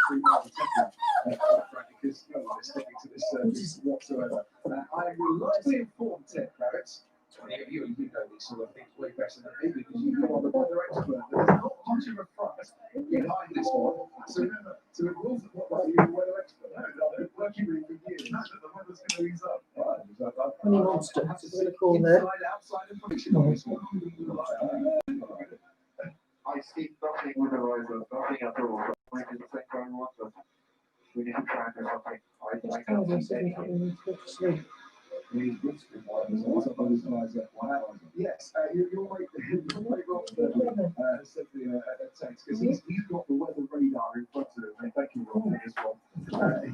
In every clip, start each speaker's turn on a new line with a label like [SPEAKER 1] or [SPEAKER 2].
[SPEAKER 1] 3 miles a second, because no one is sticking to this surface whatsoever. I reliably informed Ted Kravitz. You know these sort of things way better than me because you are the weather expert. There's not much of a front behind this one. So it wasn't what you're the weather expert. No, I've been working with you for years. The weather's going to ease up.
[SPEAKER 2] When he wants to, that's a call there.
[SPEAKER 1] Outside information on this one.
[SPEAKER 3] I speak nothing with the riser, nothing at all. We did the same going water. We need to try and do something. I can't see
[SPEAKER 1] Yes, you're right, Rob, said the text, because he's got the weather radar in front of him, and thank you, Rob, for this one.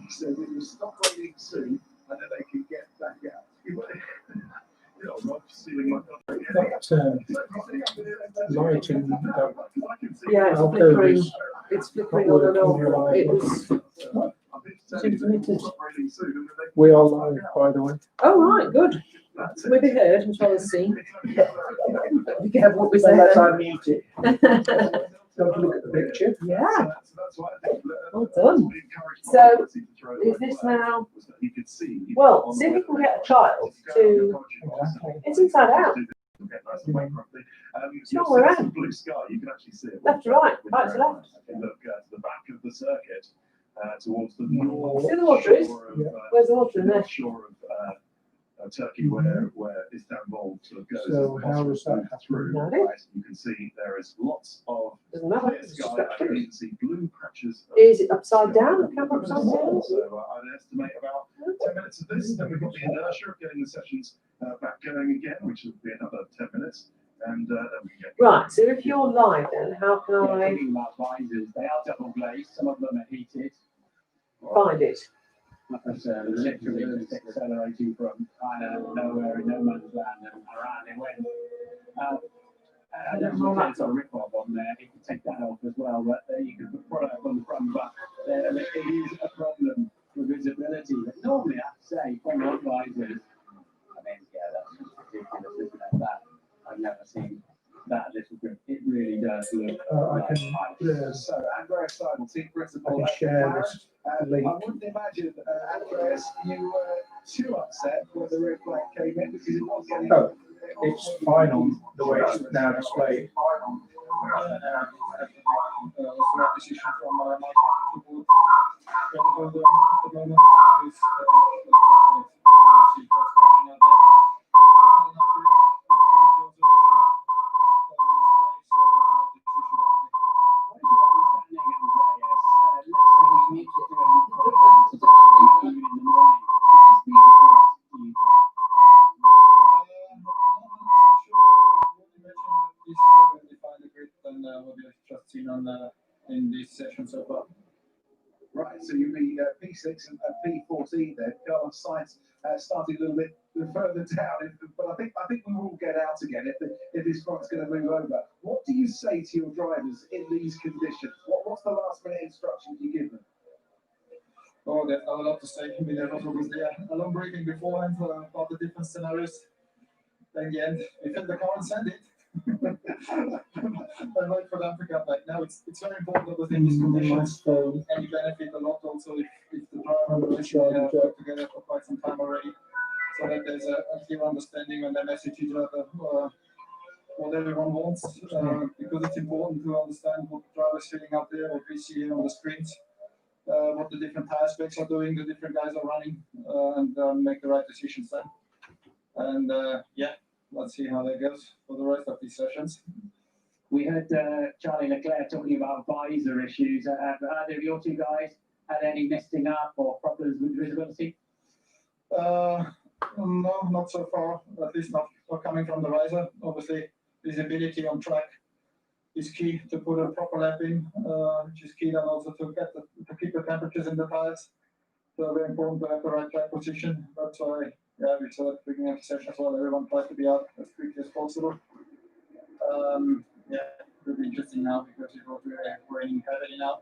[SPEAKER 1] He says it will stop raining soon, and then they can get back out.
[SPEAKER 4] Lighting.
[SPEAKER 2] Yeah, it's flickering. It's flickering on and off. It was intermittent.
[SPEAKER 4] We are live, by the way.
[SPEAKER 2] Oh, right, good. We'll be heard as well as seen. Be careful what we say.
[SPEAKER 4] Let's unmute it. Don't look at the picture.
[SPEAKER 2] Yeah. Well done. So, is this now? Well, see if we can get a child to. It's inside out. It's not around.
[SPEAKER 1] Blue sky, you can actually see it.
[SPEAKER 2] Left to right, right to left.
[SPEAKER 1] Look to the back of the circuit, towards the north.
[SPEAKER 2] See the water is? Where's the water in there?
[SPEAKER 1] Shore of Turkey, where Istanbul sort of goes.
[SPEAKER 4] So how does that
[SPEAKER 1] through?
[SPEAKER 2] No.
[SPEAKER 1] Right, you can see there is lots of
[SPEAKER 2] Doesn't matter.
[SPEAKER 1] clear
[SPEAKER 2] It's
[SPEAKER 1] sky.
[SPEAKER 2] just got
[SPEAKER 1] You
[SPEAKER 2] through.
[SPEAKER 1] can see blue patches.
[SPEAKER 2] Is it upside down? The camera upside down?
[SPEAKER 1] So I'd estimate about 10 minutes of this. Then we've got the inertia of getting the sessions back going again, which will be another 10 minutes. And then we get
[SPEAKER 2] Right, so if you're live then, how can I
[SPEAKER 5] Talking about visors, they are double glazed, some of them are heated.
[SPEAKER 2] find it?
[SPEAKER 5] That's literally just accelerating from kind of nowhere in no man's land and around it went. I don't know if it's a rip-off on there, you can take that off as well, but you can put product on the front, but it is a problem with visibility. But normally, I have to say, from our visors, I mean, yeah, that's ridiculous, isn't it? That I've never seen that little grip. It really does look like ice.
[SPEAKER 1] So Andreas Seidel, team principal.
[SPEAKER 4] I can share this link.
[SPEAKER 1] I wouldn't imagine, Andreas, you were too upset when the red flag came in because it was getting.
[SPEAKER 4] Oh, it's fine on the way it's now displayed.
[SPEAKER 3] Decision from my people at the moment is in this session so far.
[SPEAKER 1] Right, so you'll be P6 and P14 then. Carlos Sainz starting a little bit further down, but I think we will get out again if this front's going to move over. What do you say to your drivers in these conditions? What's the last minute instructions you give them?
[SPEAKER 3] Oh, there's not a lot to say. I mean, there was obviously a long briefing beforehand about the different scenarios. In the end, we filled the car and sent it. And wait for them to come back. Now it's very important that in these conditions, and you benefit a lot also if the driver will actually work together for quite some time already, so that there's a clear understanding when they message each other what everyone wants, because it's important to understand what the driver is feeling out there, what we see here on the screens, what the different tire specs are doing, the different guys are running, and make the right decisions then. And let's see how that goes for the rest of these sessions.
[SPEAKER 5] We heard Charlie Leclerc talking about visor issues. Have either of your two guys had any misting up or problems with visibility?
[SPEAKER 3] No, not so far. At least not coming from the visor. Obviously, visibility on track is key to put a proper lap in, which is key then also to keep the temperatures in the tires. So very important to have the right track position. That's why, we saw at the beginning of the session as well. Everyone tries to be out as quickly as possible. It'll be interesting now because it was raining heavily now.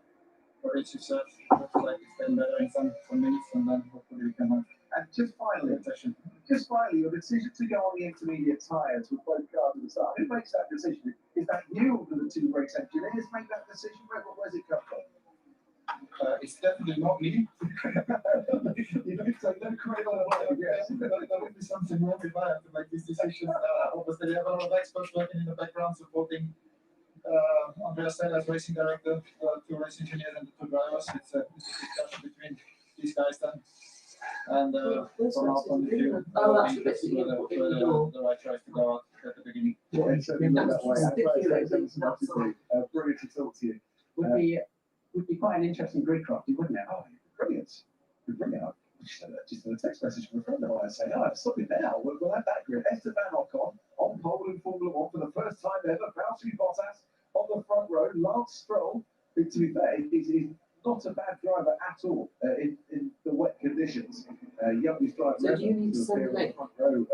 [SPEAKER 3] But it's just looks like it's getting better in some minutes, and then hopefully we can have.
[SPEAKER 1] And just finally, your decision to go on the intermediate tyres with both cars at the start. Who makes that decision? Is that you or do the two race engineers make that decision? Where's it come from?
[SPEAKER 3] it's definitely not me.
[SPEAKER 1] You don't say no credit on the yes.
[SPEAKER 3] There would be something wrong if I have to make these decisions. Obviously, we have a lot of experts working in the background supporting Andreas as racing director, two race engineers and the two drivers. It's a discussion between these guys then. And from our point of view, this is where the right choice to go out at the beginning.
[SPEAKER 1] Yeah, it's certainly not that way. Brilliant to talk to you.
[SPEAKER 5] Would be quite an interesting grid crafting, wouldn't it?
[SPEAKER 1] Oh, brilliant. Brilliant. Just a text message from a friend of mine saying, oh, stop it now. We'll have that grid. Esteban Ocon on pole in Formula One for the first time ever. Valtteri Bottas on the front row. Lance Stroll, who, to be fair, is not a bad driver at all in the wet conditions. Youngest driver
[SPEAKER 2] So do you need to
[SPEAKER 1] appear
[SPEAKER 2] send
[SPEAKER 1] on the
[SPEAKER 2] me?
[SPEAKER 1] front row at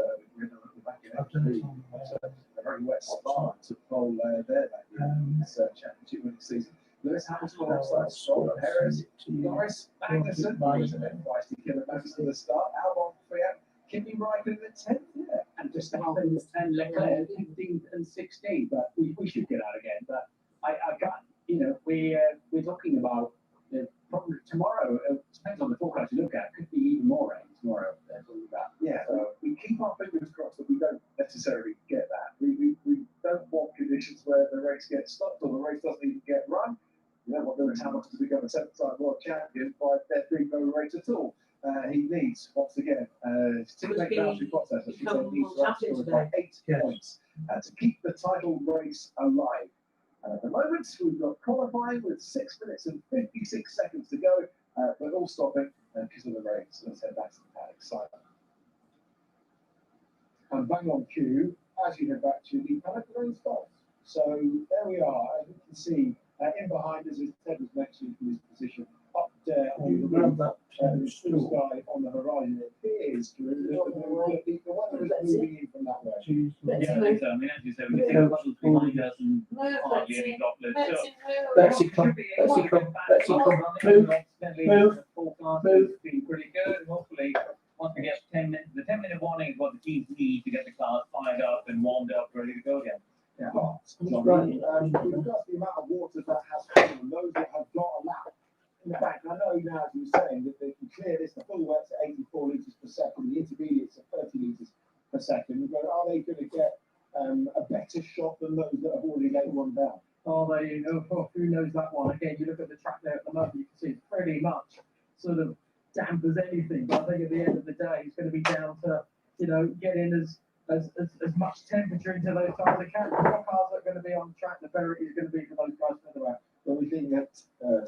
[SPEAKER 1] the back in a very wet Spa to pole there that year in this championship winning season. Lewis Hamilton alongside Stroll and Perez, Norris, Magnussen, was an feisty killer matches to the start. Albon, Fiat, Kimi Räikkönen in 10th there.
[SPEAKER 5] And just happens and Leclerc 15th and 16th, but we should get out again. But I can't, you know, we're talking about probably tomorrow. Depends on the forecast you look at. Could be even more rain tomorrow.
[SPEAKER 1] Yeah, we keep our fingers crossed that we don't necessarily get that. We don't want conditions where the race gets stopped or the race doesn't even get run. We don't want Lewis Hamilton to become a 7-time world champion by there being no race at all. He needs, once again, teammate Valtteri Bottas, as she said, needs to outscore by 8 points to keep the title race alive. At the moment, we've got qualifying with 6 minutes and 56 seconds to go, but all stopping because of the rain. So let's head back to the paddock side. And bang on cue, as you head back to the paddock rain spots. So there we are, as you can see, in behind us, as Ted was mentioning from his position, up there on the roof, the sky on the horizon. It appears to the weather is moving in from that way.
[SPEAKER 5] Yeah, I think so. I mean, as you said, we can see the puddles behind us and hardly any droplets. So,
[SPEAKER 4] Betsy, come. Move.
[SPEAKER 5] Forecast has been pretty good. And hopefully, once we get 10 minutes, the 10-minute warning is what the teams need to get the cars fired up and warmed up, ready to go again.
[SPEAKER 1] Yeah. We've got the amount of water that has fallen, those that have got a lap. In fact, I know now, as you were saying, that they can clear this, the full wet's at 84 litres per second, the intermediates at 30 litres per second. But are they going to get a better shot than those that have already laid one down?
[SPEAKER 3] Oh, who knows that one? Again, you look at the track there at the moment, you can see it's pretty much sort of damp as anything. But I think at the end of the day, it's going to be down to, you know, getting as much temperature into those tires as they can. The more cars that are going to be on the track, the better it is going to be for those guys further out.
[SPEAKER 1] Well, we think that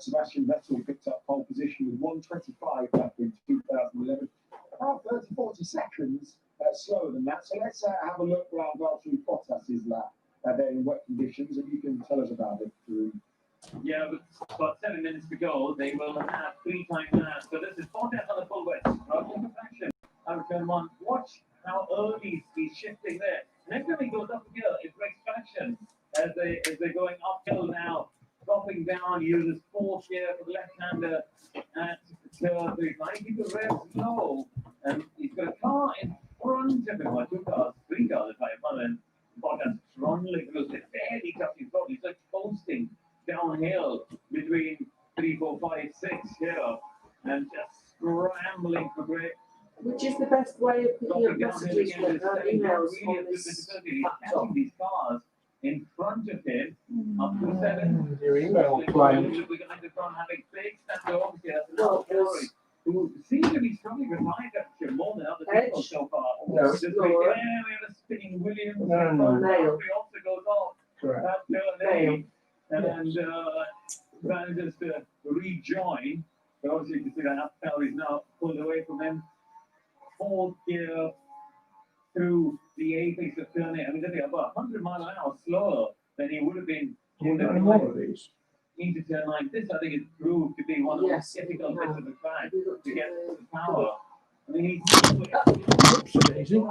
[SPEAKER 1] Sebastian Vettel picked up pole position with 1:25 back in 2011, about 30-40 seconds slower than that. So let's have a look around Valtteri Bottas's lap there in wet conditions, and you can tell us about it through.
[SPEAKER 5] Yeah, with about 7 minutes to go, they will have 3 times that. So this is Bottas on the full wet. Perfection. I would turn one. Watch how early he's shifting there. And every time he goes up the hill, it breaks traction as they're going uphill now. Dropping down, uses force here for the left-hander at turn 3. Trying to keep the revs low. And he's got a car in front of him, or 2 cars, 3 cars if I remember. And Bottas strongly because they're barely touching front. He's like coasting downhill between 3, 4, 5, 6 here. And just scrambling for grip.
[SPEAKER 2] Which is the best way of picking up messages with emails on this
[SPEAKER 5] He's
[SPEAKER 2] laptop?
[SPEAKER 5] catching these cars in front of him up to 7.
[SPEAKER 4] Your email client.
[SPEAKER 5] We're going to front having big standoffs here. That's another story. Who seems to be struggling with high temperature more than other people so far.
[SPEAKER 4] No.
[SPEAKER 5] Just we have a spinning Williams.
[SPEAKER 4] No.
[SPEAKER 5] Nail. Also goes off.
[SPEAKER 4] Correct.
[SPEAKER 5] Nail. And manages to rejoin. But obviously, you can see that calories now pulled away from him. 4th gear through the apex of turning. I mean, they're about 100 miles an hour slower than he would have been.
[SPEAKER 4] You got any more of these?
[SPEAKER 5] Into turn 9. This, I think, is proved to be one of the most difficult bits of the track to get the power. I mean,
[SPEAKER 4] Oops, amazing.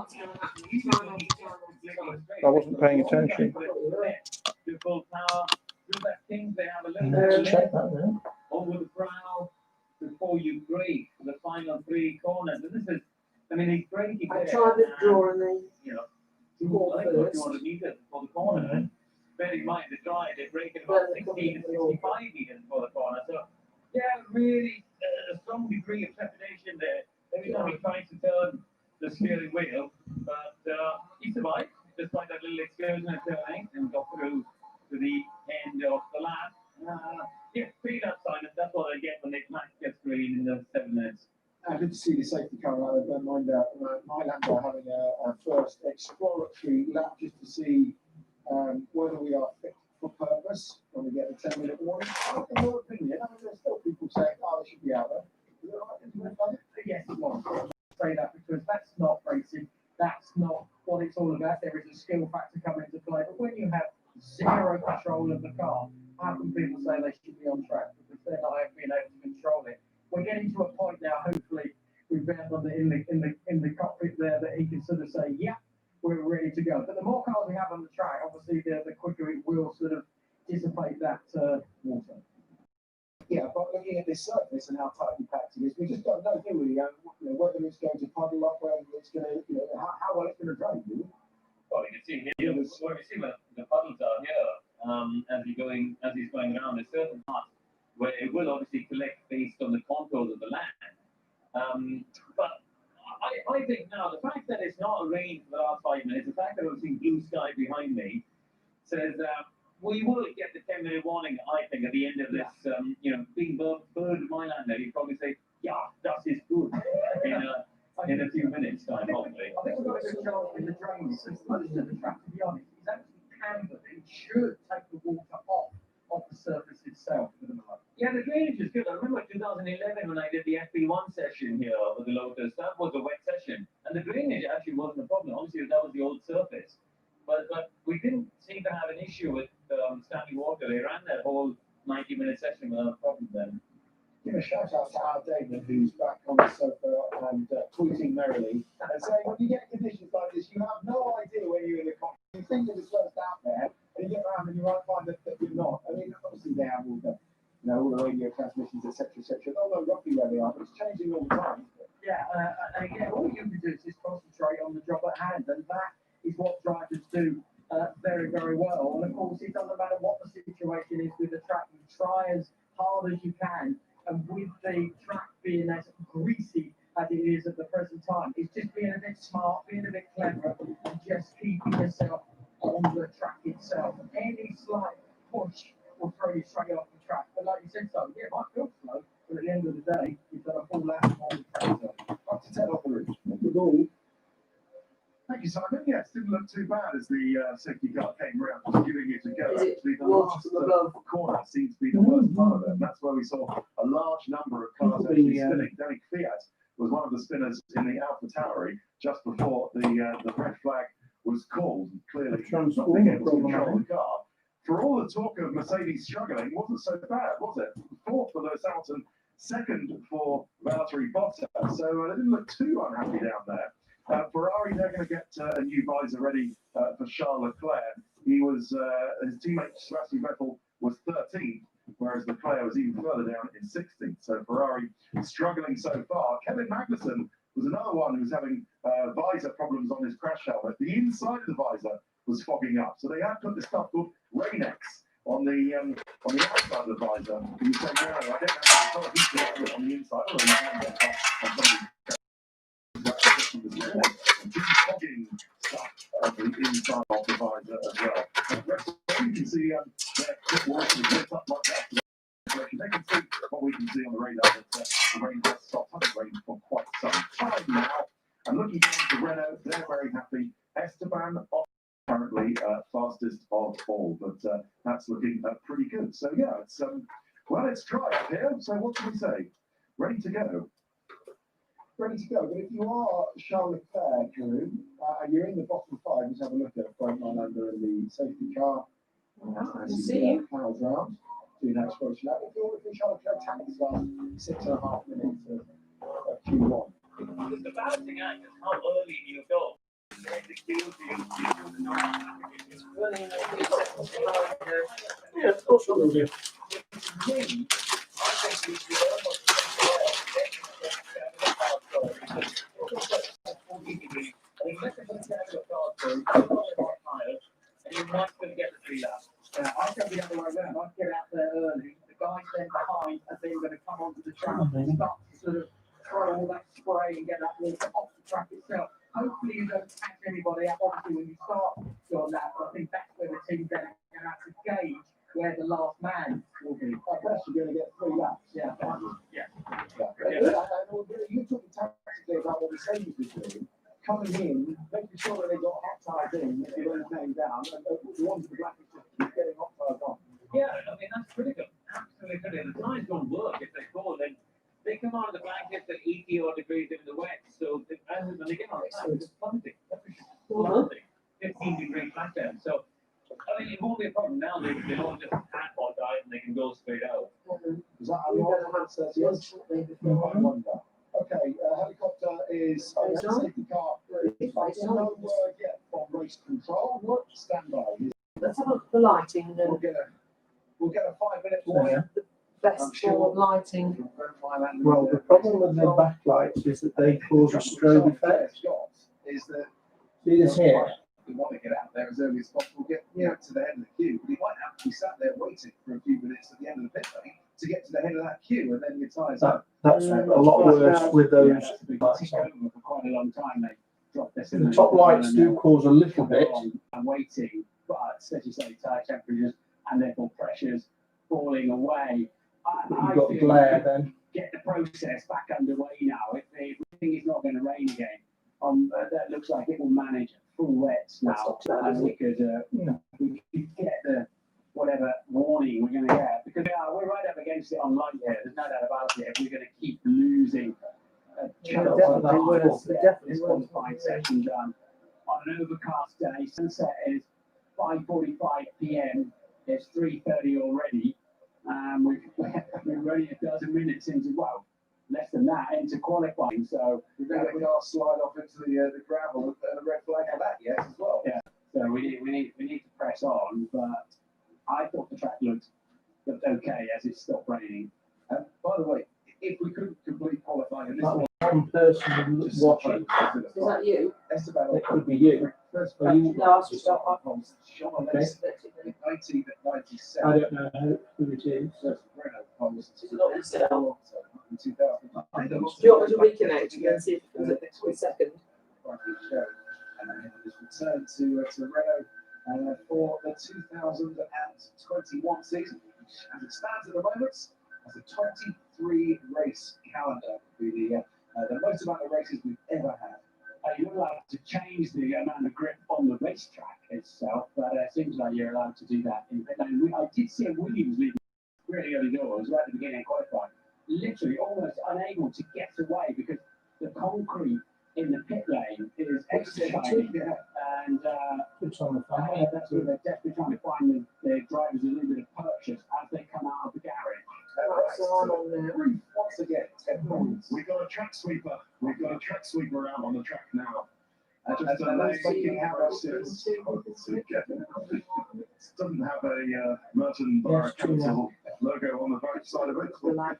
[SPEAKER 4] I wasn't paying attention.
[SPEAKER 5] To full power. Through that thing, they have a little
[SPEAKER 4] Check that now.
[SPEAKER 5] over the brow before you brake for the final 3 corners. And this is, I mean, he's braking
[SPEAKER 2] I
[SPEAKER 5] there.
[SPEAKER 2] tried withdrawing the
[SPEAKER 5] You know, I think 200 meters for the corner. Bear in mind, they tried, they brake at about 16 to 65 meters for the corner. So, yeah,
[SPEAKER 6] really a strong degree of trepidation there. Every time he tries to turn the steering wheel, but he survived despite that little excursion at turning and got through to the end of the lap. Yeah, pretty lap sign, and that's what I get when they flash gets green in the 7 minutes.
[SPEAKER 1] Good to see the safety car. I don't mind Mylander having a first exploratory lap just to see whether we are fit for purpose when we get the 10-minute warning. In your opinion, I mean, there's still people saying, oh, they should be out there. Is it right?
[SPEAKER 7] Yes, it was. I say that because that's not racing. That's not what it's all about. There is a skill factor coming into play. But when you have zero control of the car, how can people say they should be on track? Because they're not being able to control it. We're getting to a point now, hopefully, we've been in the cockpit there that he can sort of say, yeah, we're ready to go. But the more cars we have on the track, obviously, the quicker it will sort of dissipate that water.
[SPEAKER 1] Yeah, but looking at this surface and how tightly packed it is, we just don't know, do we? Whether it's going to puddle up, whether it's going to, how well it's going to drain, do we?
[SPEAKER 6] Well, you can see here, where we see where the puddles are here, as he's going around, there's certain parts where it will obviously collect based on the contours of the land. But I think now, the fact that it's not rained for the last 5 minutes, the fact that I'm seeing blue sky behind me, says we will get the 10-minute warning, I think, at the end of this, being bird Mylander, he'd probably say, yeah, that is good, in a few minutes' time, hopefully.
[SPEAKER 7] I think we've got a good chance in the drain since most of the track, to be honest, is actually cambered. It should take the water off the surface itself for the moment.
[SPEAKER 6] Yeah, the drainage is good. I remember 2011 when I did the FP1 session here with the Lotus, that was a wet session. And the drainage actually wasn't a problem. Obviously, that was the old surface. But we didn't seem to have an issue with standing water. They ran that whole 90-minute session without a problem then.
[SPEAKER 1] Give a shout out to our David, who's back on the sofa and tweeting merrily and saying, when you get conditions like this, you have no idea when you're in the cockpit. You think that it's first out there, and you get around and you might find that you're not. I mean, obviously they have all the radio transmissions, etc., etc. They'll know roughly where they are, but it's changing all the time.
[SPEAKER 7] Yeah, and again, all you can do is just concentrate on the job at hand, and that is what drivers do very, very well. And of course, it doesn't matter what the situation is with the track, you try as hard as you can. And with the track being as greasy as it is at the present time, it's just being a bit smart, being a bit clever, and just keeping yourself on the track itself. Any slight push will throw you straight off the track. But like you said, so yeah, it might feel slow, but at the end of the day, you've got a full lap on the track. So
[SPEAKER 1] Up to 10 off the roof. The ball.
[SPEAKER 8] Thank you, Simon. Yes, didn't look too bad as the safety car came round, just giving it a go.
[SPEAKER 2] Is it
[SPEAKER 8] Actually, the
[SPEAKER 2] water
[SPEAKER 8] last
[SPEAKER 2] above?
[SPEAKER 8] corner seems to be the worst part of it. And that's where we saw a large number of cars actually spinning. Danny Fiat was one of the spinners in the Alpha Tauri just before the red flag was called. Clearly, not being able to control the car. For all the talk of Mercedes struggling, it wasn't so bad, was it? Fourth for Lewis Hamilton, second for Valtteri Bottas. So they didn't look too unhappy down there. Ferrari, they're going to get a new visor ready for Charles Leclerc. He was his teammate Sebastian Vettel was 13th, whereas Leclerc was even further down in 16th. So Ferrari struggling so far. Kevin Magnussen was another one who was having visor problems on his crash helmet. The inside of the visor was fogging up, so they had put this stuff called Rain-X on the outside of the visor. And you say, no, I don't know if he's got it on the inside. Although you can get that on somebody's fogging stuff the inside of the visor as well. You can see their pit walls lit up like that. They can see what we can see on the radar that the rain has stopped. Hasn't rained for quite some time now. And looking down to Renault, they're very happy. Esteban currently fastest of all, but that's looking pretty good. So yeah, it's dry up here. So what can we say? Ready to go.
[SPEAKER 1] Ready to go. But if you are Charles Leclerc, Drew, and you're in the bottom five, just have a look at Frank Mylander in the safety car. As he plows round, doing that exploration lap. If you're Charles Leclerc, attack his last 6.5 minutes of Q1.
[SPEAKER 6] It's the balancing act is how early do you go?
[SPEAKER 2] Yeah, of course I will do.
[SPEAKER 6] And you might still get the 3 laps.
[SPEAKER 7] I'd go the other way around. I'd get out there early. The guys then behind are then going to come come onto the track and start to sort of throw all that spray and get that water off the track itself. Hopefully you don't catch anybody out. Obviously when you start doing that, but I think that's where the team then going to have to gauge where the last man will be.
[SPEAKER 1] I guess you're going to get 3 laps.
[SPEAKER 7] Yeah.
[SPEAKER 1] You talking tactically about what the Saints were doing. Coming in, making sure that they got hot tires in, if you're going down, and the ones with the black is just keep getting hot tires on.
[SPEAKER 6] Yeah, I mean, that's critical. Absolutely critical. The tires don't work if they're cold. They come out of the blankets at 80 odd degrees in the wet. So when they get on the tires, it's plummeting. Plummeting. 15-degree flat down. So, I mean, it won't be a problem now. They all just add hot tires and they can go straight out.
[SPEAKER 1] Is that how you want to answer? Yes. I wonder. Okay, helicopter is safety car. No word yet from race control. What standby?
[SPEAKER 2] Let's have a look at the lighting.
[SPEAKER 1] We'll get a 5-minute warning.
[SPEAKER 2] The best forward lighting.
[SPEAKER 4] Well, the problem with the backlights is that they cause a strobe effect.
[SPEAKER 1] Is that
[SPEAKER 4] See this here?
[SPEAKER 1] we want to get out there as early as possible, get to the head of the queue. But you might have to be sat there waiting for a few minutes at the end of the pit lane to get to the head of that queue, and then your tyres up.
[SPEAKER 4] That's a lot worse with those lights
[SPEAKER 5] For
[SPEAKER 4] on.
[SPEAKER 5] quite a long time, they dropped this.
[SPEAKER 4] The top lights do cause a little bit.
[SPEAKER 5] And waiting, but as you say, tire temperatures and therefore pressures falling away.
[SPEAKER 4] You've got glare then.
[SPEAKER 5] Get the process back underway now. If we think it's not going to rain again, that looks like it will manage full wets now. And we could get the whatever warning we're going to get, because we're right up against it on light here. There's no doubt about it. If we're going to keep losing
[SPEAKER 2] Definitely
[SPEAKER 5] qualifying session done on an overcast day. Sunset is 5:45 p.m. It's 3:30 already. We're only a dozen minutes into, well, less than that, into qualifying. So
[SPEAKER 1] We're going to our slide off into the gravel and a red flag for that, yes, as well.
[SPEAKER 5] yeah, so we need to press on. But I thought the track looked okay as it stopped raining.
[SPEAKER 1] And by the way, if we couldn't complete qualifying in this
[SPEAKER 4] That
[SPEAKER 1] one,
[SPEAKER 4] one person watching,
[SPEAKER 2] Is that you?
[SPEAKER 1] Esteban,
[SPEAKER 4] it could be you.
[SPEAKER 1] first
[SPEAKER 4] Are you-
[SPEAKER 2] No, I should start off.
[SPEAKER 1] Sean Lewis, 19 at 97.
[SPEAKER 4] I don't know who it is.
[SPEAKER 1] First Renault Poles
[SPEAKER 2] Is it not yourself?
[SPEAKER 1] in 2000.
[SPEAKER 2] Do you want me to reconnect and then see if it comes up next week second?
[SPEAKER 1] And then just return to Renault for the 2021 season, which, as it stands at the moment, has a 23 race calendar. Will be the most amount of races we've ever had.
[SPEAKER 5] You're allowed to change the amount of grip on the racetrack itself, but it seems like you're allowed to do that in pit lane. I did see a Williams leaving really early doors, right at the beginning of qualifying, literally almost unable to get away because the concrete in the pit lane is extra shiny. And
[SPEAKER 4] It's on the phone.
[SPEAKER 5] that's where they're definitely trying to find their drivers a little bit of purchase as they come out of the garage.
[SPEAKER 2] Right, so I'm on there.
[SPEAKER 1] Once again, 10 points.
[SPEAKER 8] We've got a track sweeper. We've got a track sweeper out on the track now.
[SPEAKER 1] And
[SPEAKER 8] Just a
[SPEAKER 1] those making
[SPEAKER 8] lane
[SPEAKER 1] out
[SPEAKER 8] process. It doesn't have a Merton Borough
[SPEAKER 4] Yes, true.
[SPEAKER 8] Council logo on the back side of it. It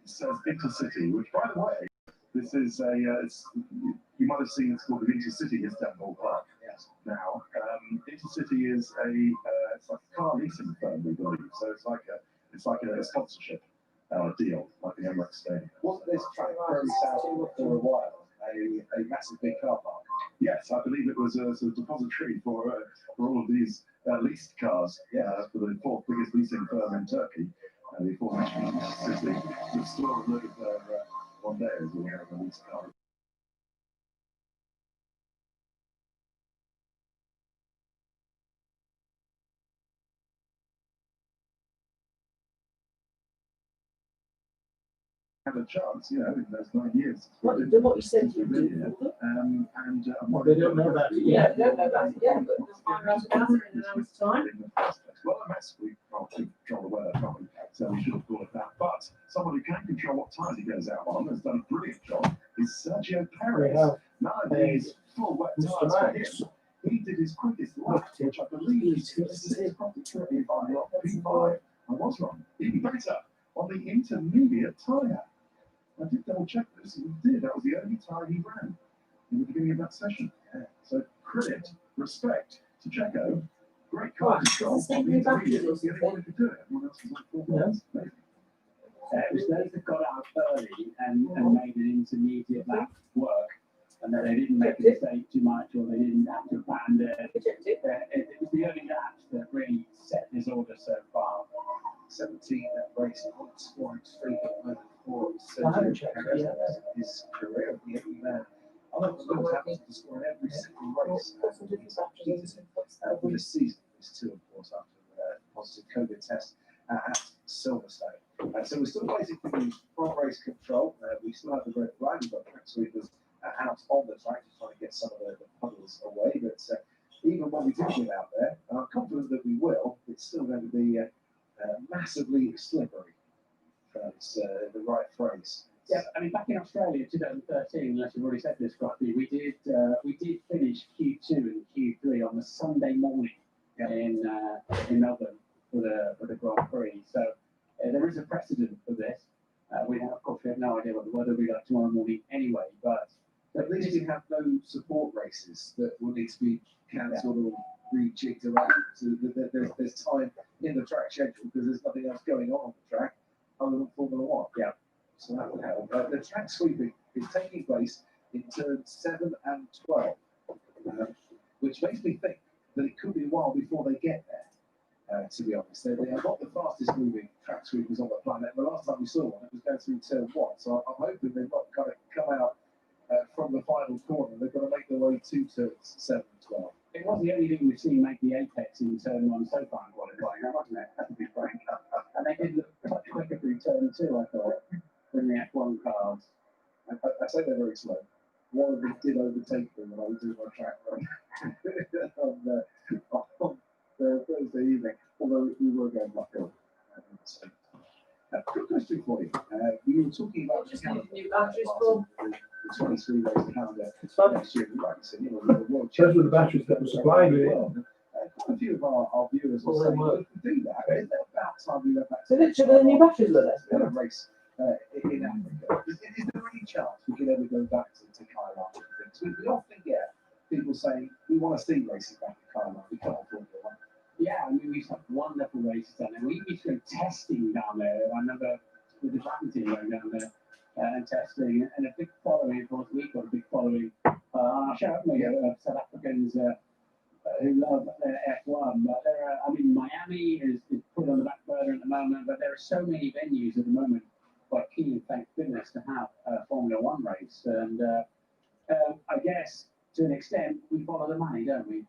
[SPEAKER 8] says Intercity, which, by the way, this is you might have seen it's called the Intercity Istanbul Park.
[SPEAKER 1] Yes.
[SPEAKER 8] Now, Intercity is it's like a car leasing firm, we believe. So it's like a sponsorship deal, like the Emirates Stadium.
[SPEAKER 1] Wasn't this track very south for a while? A massive big car park.
[SPEAKER 8] Yes, I believe it was a sort of depository for all of these leased cars for the fourth biggest leasing firm in Turkey. The aforementioned Intercity. The store will live there one day as we have a leased car. Have a chance, in those 9 years.
[SPEAKER 2] What you said you do.
[SPEAKER 4] Well, they don't know that
[SPEAKER 2] Yeah,
[SPEAKER 4] yet.
[SPEAKER 2] they don't know that yet, but they'll find out about it in an hour's time.
[SPEAKER 8] Well, a mess. We can't control the weather, can't we? So we should have thought of that. But someone who can control what tires he goes out on has done a brilliant job. Is Sergio
[SPEAKER 4] We
[SPEAKER 8] Perez.
[SPEAKER 4] have
[SPEAKER 8] None of these full wet tires for him.
[SPEAKER 4] Max.
[SPEAKER 8] He did his quickest lap, which I believe is probably P5. I was wrong. Even better, on the intermediate tyre. I did double check this, and he did. That was the only tyre he ran in the beginning of that session. So credit, respect to Checo. Great car
[SPEAKER 2] Right,
[SPEAKER 8] control.
[SPEAKER 2] does this
[SPEAKER 8] on the
[SPEAKER 2] take me back to
[SPEAKER 8] intermediate.
[SPEAKER 2] this
[SPEAKER 8] The only one who could do it. Everyone else was like 4
[SPEAKER 4] Yeah.
[SPEAKER 8] minutes. Amazing.
[SPEAKER 5] It was those that got out early and made an intermediate lap work, and that they didn't make a mistake too much, or they didn't have to abandon. It was the early laps that really set this order so far.
[SPEAKER 1] 17 race points, scoring streak at the moment for Sergio Perez in his career. The only man I don't know what happens to score in every single race for this season. It's two, of course, after the positive COVID test at Silverstone. So we're still waiting for the front race control. We still have the red flag. We've got track sweepers out on the track to try and get some of the puddles away. But even when we do get out there, and I'm confident that we will, it's still going to be massively slippery. That's the right phrase.
[SPEAKER 5] Yeah, I mean, back in Australia, 2013, unless you've already said this, Scotty, we did finish Q2 and Q3 on the Sunday morning in Melbourne for the Grand Prix. So there is a precedent for this. Of course, we have no idea what the weather will be like tomorrow morning anyway, but
[SPEAKER 1] at least we have no support races that will need to be cancelled or rejigged around. So there's time in the track schedule because there's nothing else going on the track other than Formula One.
[SPEAKER 5] Yeah.
[SPEAKER 1] So that would help. The track sweeping is taking place in turns 7 and 12, which makes me think that it could be a while before they get there. To be honest, they are not the fastest moving track sweepers on the planet. The last time we saw one, it was going through turn 1. So I'm hoping they've not kind of come out from the final corner. They've got to make their way to turns 7 and 12.
[SPEAKER 5] it was the only thing we've seen make the apex in turn 1 so far in qualifying, wasn't it? To be frank. And they did look much quicker through turn 2, I thought, than the F1 cars.
[SPEAKER 1] I say they're very slow. One of them did overtake them when I was doing my track run on Thursday evening, although we were going uphill. Quick question for you. We were talking about the calendar, the 23 race calendar next year. Right, so, you know, the world
[SPEAKER 4] Those were the batteries that were supplied with it.
[SPEAKER 1] Quite a few of our viewers will say, well, if we do that, isn't it about time we went back
[SPEAKER 2] So literally the new batteries were there.
[SPEAKER 1] race in Africa? Is there any chance we could ever go back to Kailan and things? We often get people saying, we want to see racing back at Kailan. We can't afford it.
[SPEAKER 5] Yeah, I mean, we used to have wonderful races down there. We used to go testing down there. I remember with the driving team going down there and testing, and a big following. Of course, we've got a big following on our show, haven't we, of South Africans who love F1. But there are, I mean, Miami is put on the back burner at the moment, but there are so many venues at the moment, quite keen, thank goodness, to have a Formula One race. And I guess to an extent, we follow the money, don't we?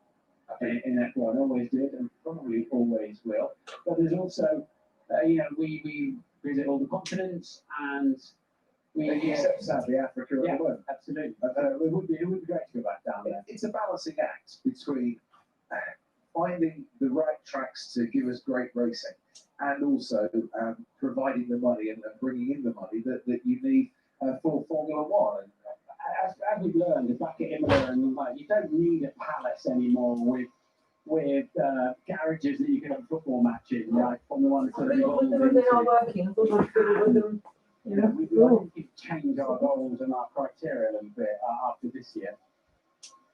[SPEAKER 5] In F1, always did, and probably always will. But there's also, we visit all the continents, and we
[SPEAKER 1] except South Africa at the moment.
[SPEAKER 5] Absolutely. It would be great to go back down there.
[SPEAKER 1] It's a balancing act between finding the right tracks to give us great racing, and also providing the money and bringing in the money that you need for Formula One.
[SPEAKER 5] As we've learned, back at Imola and you don't need a palace anymore with garages that you can have a football match in, like Formula One.
[SPEAKER 2] They are working. I thought I'd fiddle with them.
[SPEAKER 5] We need to change our goals and our criteria a little bit after this year.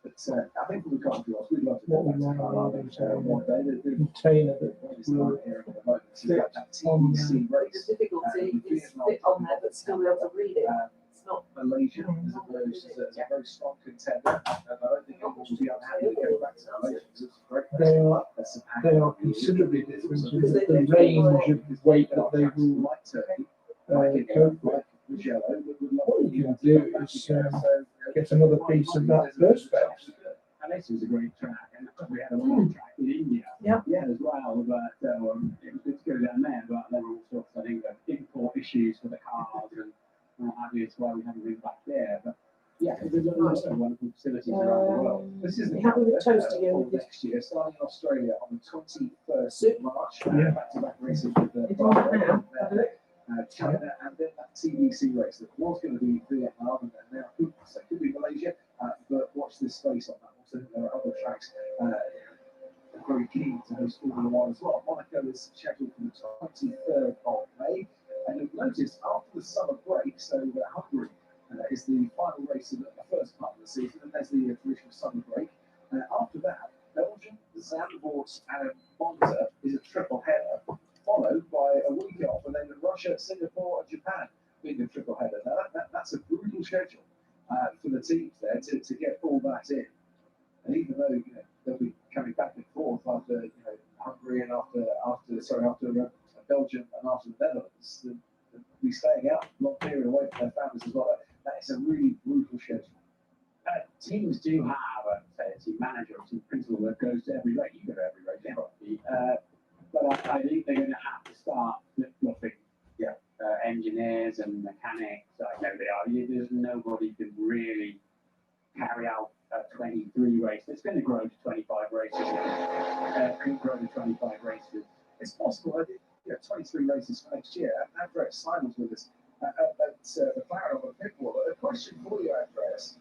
[SPEAKER 1] But I think for the country, we'd love to go back to Carlisle one day. The
[SPEAKER 4] container that will
[SPEAKER 1] here at the moment is that TBC race.
[SPEAKER 2] The difficulty is fit on there, but still be able to read it. It's not.
[SPEAKER 1] Malaysia is a very strong contender, and I don't think people will be unhappy to go back to Malaysia because it's great.
[SPEAKER 4] they are considerably different in the range of weight that they will cope with. What you can do is get another piece of that first base.
[SPEAKER 5] And this was a great track, and we had a long track in India as well, but it was good to go down there, but there were all sorts, I think, of import issues for the cars and obvious why we haven't been back there. But yeah, there's a lot of wonderful facilities around the world.
[SPEAKER 1] This is the
[SPEAKER 2] Happy with toast again.
[SPEAKER 1] next year, starting in Australia on the 21st of March. Back-to-back races with the China, and then that TBC race that was going to be Vietnam, and now could be Malaysia. But watch this space on that. Also, there are other tracks very keen to host Formula One as well. Monaco is scheduled for the 23rd of May. And you'll notice after the summer break, so Hungary is the final race in the first part of the season, and there's the traditional summer break. After that, Belgium, Zandvoort, and Monza is a triple header, followed by a week off, and then Russia, Singapore, Japan being a triple header. Now that's a brutal schedule for the teams there to get all that in. And even though they'll be coming back and forth after Hungary and after Belgium and after the Netherlands, they'll be staying out a long period away from their families as well. That is a really brutal schedule.
[SPEAKER 5] Teams do have a team manager or team principal that goes to every race. You go to every race, probably. But I think they're going to have to start flip-flopping engineers and mechanics. I know they are. There's nobody can really carry out a 23 race. It's going to grow to 25 races.
[SPEAKER 1] It's possible. I think 23 races for next year. Andreas Seidel's with us at the McLaren on the pit wall. A question for you, Andreas.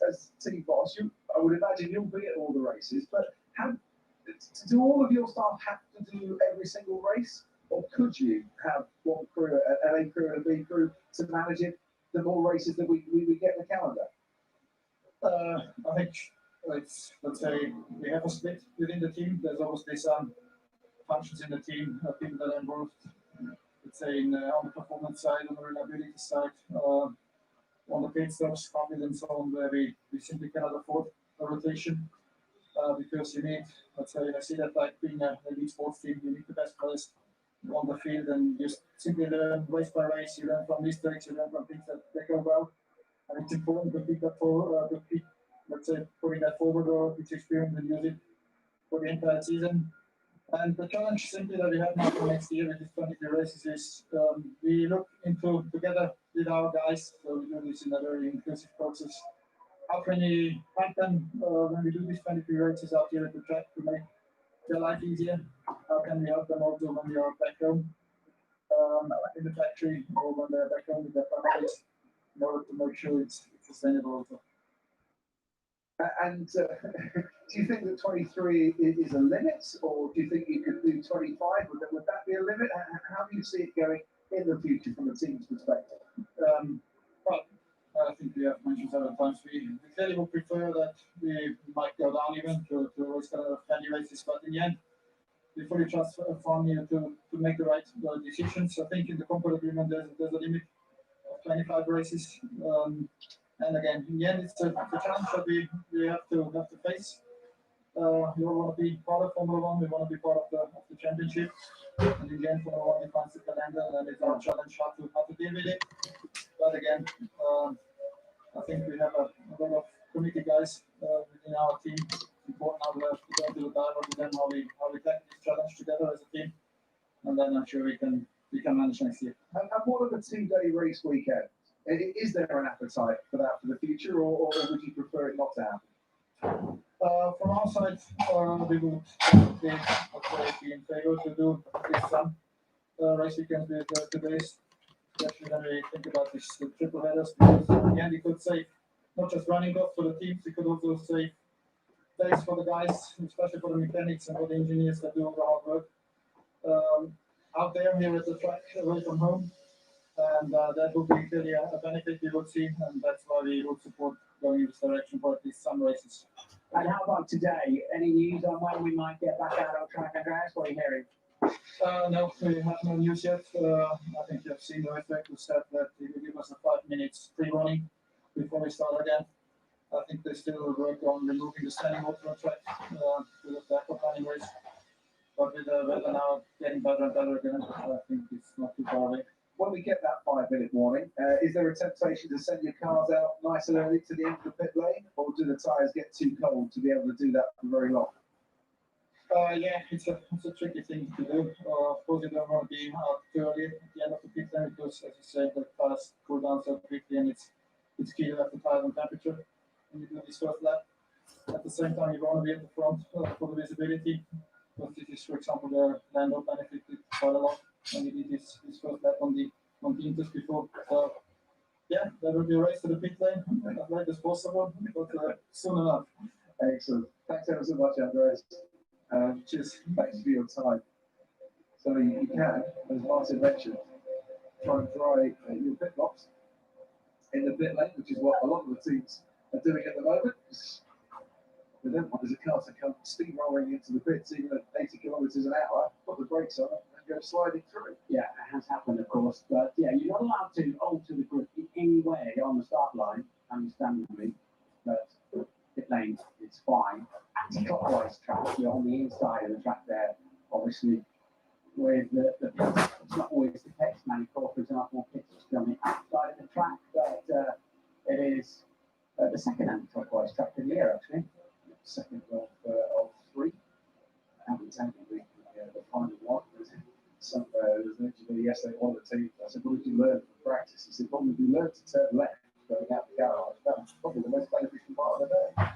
[SPEAKER 1] As team boss, I would imagine you'll be at all the races, but do all of your staff have to do every single race, or could you have one crew, an A crew and a B crew, to manage it, the more races that we get in the calendar?
[SPEAKER 3] I think let's say we have a split within the team. There's obviously some functions in the team, people that are involved, let's say on the performance side, on the reliability side, on the pit stops, and so on, where we simply cannot afford a rotation because you need, let's say, I see that like being a elite sports team, you need the best players on the field, and just simply learn race by race. You learn from mistakes, you learn from things that go well, and it's important to keep that forward, to keep, let's say, putting that forward or this experience and use it for the entire season. And the challenge simply that we have now for next year with these 23 races is we look into together with our guys, so we do this in a very inclusive process. How can we help them when we do these 23 races out here at the track to make their life easier? How can we help them also when we are back home in the factory or when they're back home with their families in order to make sure it's sustainable also?
[SPEAKER 1] And do you think that 23 is a limit, or do you think you could do 25? Would that be a limit? How do you see it going in the future from the team's perspective?
[SPEAKER 3] Well, I think we have mentioned several times, we clearly would prefer that we might go down even to always kind of 20 races, but in the end, we fully trust Farm here to make the right decisions. I think in the Concord agreement, there's a limit of 25 races. And again, in the end, it's a challenge that we have to face. We all want to be part of Formula One. We want to be part of the championship. And in the end, Formula One defines the calendar, and it's our challenge how to deal with it. But again, I think we have a lot of committee guys within our team. It's important now to go into the dialogue with them how we tackle this challenge together as a team, and then I'm sure we can manage next year.
[SPEAKER 1] And what are the 2-day race weekends? Is there an appetite for that for the future, or would you prefer it not to happen?
[SPEAKER 3] From our side, we would be in favor to do this some race weekends with 2 days, especially when we think about these triple headers, because in the end it could save not just running costs for the teams, it could also save days for the guys, especially for the mechanics and for the engineers that do all the hard work out there here at the track away from home. And that would be clearly a benefit we would see, and that's why we would support going in this direction for at least some races.
[SPEAKER 7] And how about today? Any news on when we might get back out on track, Andreas? What are you hearing?
[SPEAKER 3] No, we have no news yet. I think you have seen the effect. We said that they will give us a 5 minutes pre-running before we start again. I think they still work on removing the standing water on track with the aquaplaning race. But with the weather now getting better and better again, I think it's not too far away.
[SPEAKER 1] When we get that 5-minute warning, is there a temptation to send your cars out nice and early to the end of the pit lane, or do the tyres get too cold to be able to do that for very long?
[SPEAKER 3] Yeah, it's a tricky thing to do. Of course, you don't want to be out too early at the end of the pit lane because, as you said, the tyres cool down so quickly, and it's key to have the tyres on temperature when you do this first lap. At the same time, you want to be at the front for the visibility. But this is, for example, the Lando benefited quite a lot when he did his first lap on the Inters before. So, yeah, there will be a race to the pit lane as late as possible, but soon enough.
[SPEAKER 1] Excellent. Thanks ever so much, Andreas. Cheers. Thanks for your time. So you can, as Martin mentioned, try and dry your pit box in the pit lane, which is what a lot of the teams are doing at the moment. They don't want as a car to come steamrolling into the pits even at 80 kilometres an hour, put the brakes on and go sliding through.
[SPEAKER 5] Yeah, it has happened, of course. But yeah, you're not allowed to alter the grip in any way on the start line, understandably. But pit lane, it's fine. Anti-clockwise track, you're on the inside of the track there, obviously. With the pits, it's not always the case. Manifold, for example, pits on the outside of the track, but it is the second anti-clockwise track of the year, actually.
[SPEAKER 1] Second of 3. I haven't taken the final one. There's an engineer yesterday on the team. I said, what did you learn from practice? He said, well, we learned to turn left going out the garage. That's probably the most beneficial part of the day.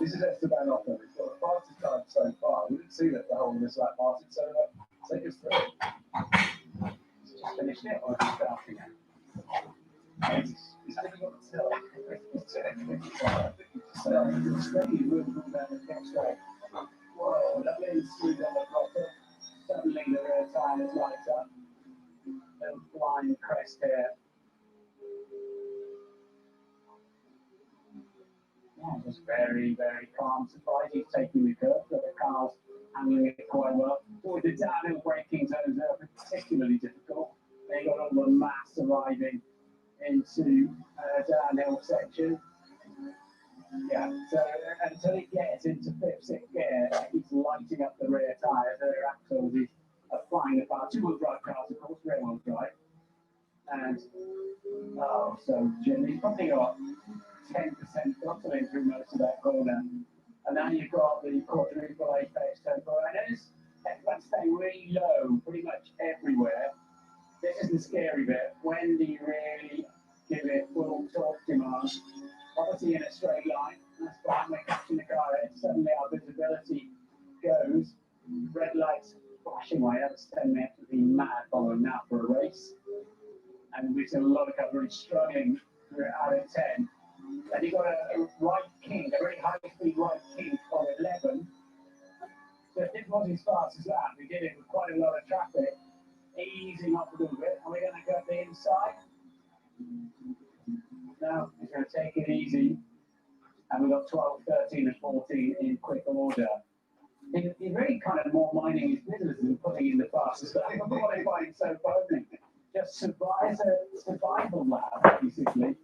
[SPEAKER 1] This is Esteban Ocon. He's got the fastest time so far. We didn't see that the whole of this lap, Martin, so take us through.
[SPEAKER 5] Just finished it, or just starting it?
[SPEAKER 1] It's difficult to tell. It's steady moving down the next straight.
[SPEAKER 5] Whoa, lovely smooth on the bottom. Suddenly the rear tyres light up. Little flying crest here. Yeah, just very, very calm. Surprised he's taking the curve, but the car's handling it quite well. Boy, the downhill braking zones are particularly difficult. They got all the mass arriving into downhill section. Yeah, so until it gets into 5th, 6th gear, he's lighting up the rear tyres. The rear axles, he's applying the power. 2-wheel drive cars, of course, rear-wheel drive. And, oh, so Jim, he's probably got 10% throttling through most of that corner. And now you've got the quadruple apex turbo. And that's staying really low pretty much everywhere. This is the scary bit. When do you really give it full torque demand? Obviously in a straight line, that's fine, we're catching the car head. Suddenly our visibility goes, red lights flashing away. That's 10 minutes to be mad following that for a race. And we've seen a lot of coverage struggling through out of 10. Then you've got a right kink, a very high speed right kink on 11. So if it was as fast as that, we did it with quite a lot of traffic, easing up a little bit. Are we going to go up the inside? No, he's going to take it easy. And we've got 12, 13 and 14 in quick order. He's really kind of more minding his business than putting in the fastest lap. That's what I find so funny. Just survival lap, basically.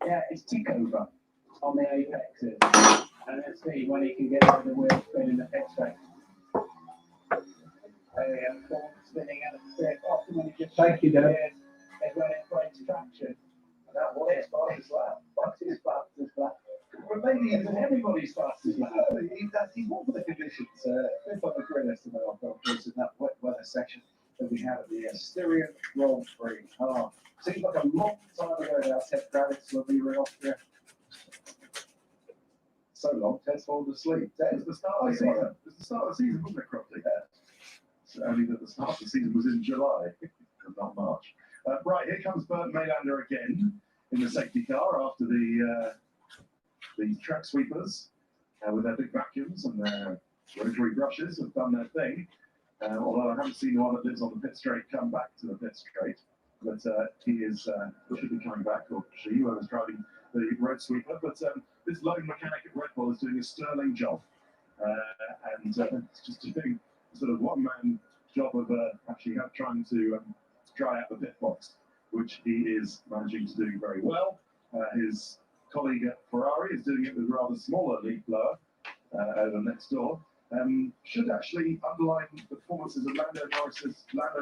[SPEAKER 5] Yeah, it's tick over on the apexes. And let's see when he can get over the wheel spin in the pit straight. There we go, forward spinning at the straight. Often when he just
[SPEAKER 4] Thank you, Dan.
[SPEAKER 5] is when it breaks traction. And that was his fastest lap. That's his fastest lap.
[SPEAKER 1] But maybe
[SPEAKER 5] It's everybody's fastest lap.
[SPEAKER 1] he's one for the conditions. If I'm a great estimate of course in that wet weather section that we had at the Styrian Grand Prix. Oh, seems like a long time ago now, Ted Kravitz, when we were in Austria. So long, Ted's fallen asleep.
[SPEAKER 8] It was the start of the season. It was the start of the season, wasn't it, Crofty? Yeah. Only that the start of the season was in July, not March. Right, here comes Bert Maylander again in the safety car after the track sweepers with their big vacuums and their rotary brushes have done their thing. Although I haven't seen the one that lives on the pit straight come back to the pit straight, but he should be coming back, or she, whoever's driving the road sweeper. But this lone mechanic at Red Bull is doing a sterling job, and it's just doing sort of one-man job of actually trying to dry out the pit box, which he is managing to do very well. His colleague at Ferrari is doing it with a rather smaller leaf blower over next door. Should actually underline the performances of Lando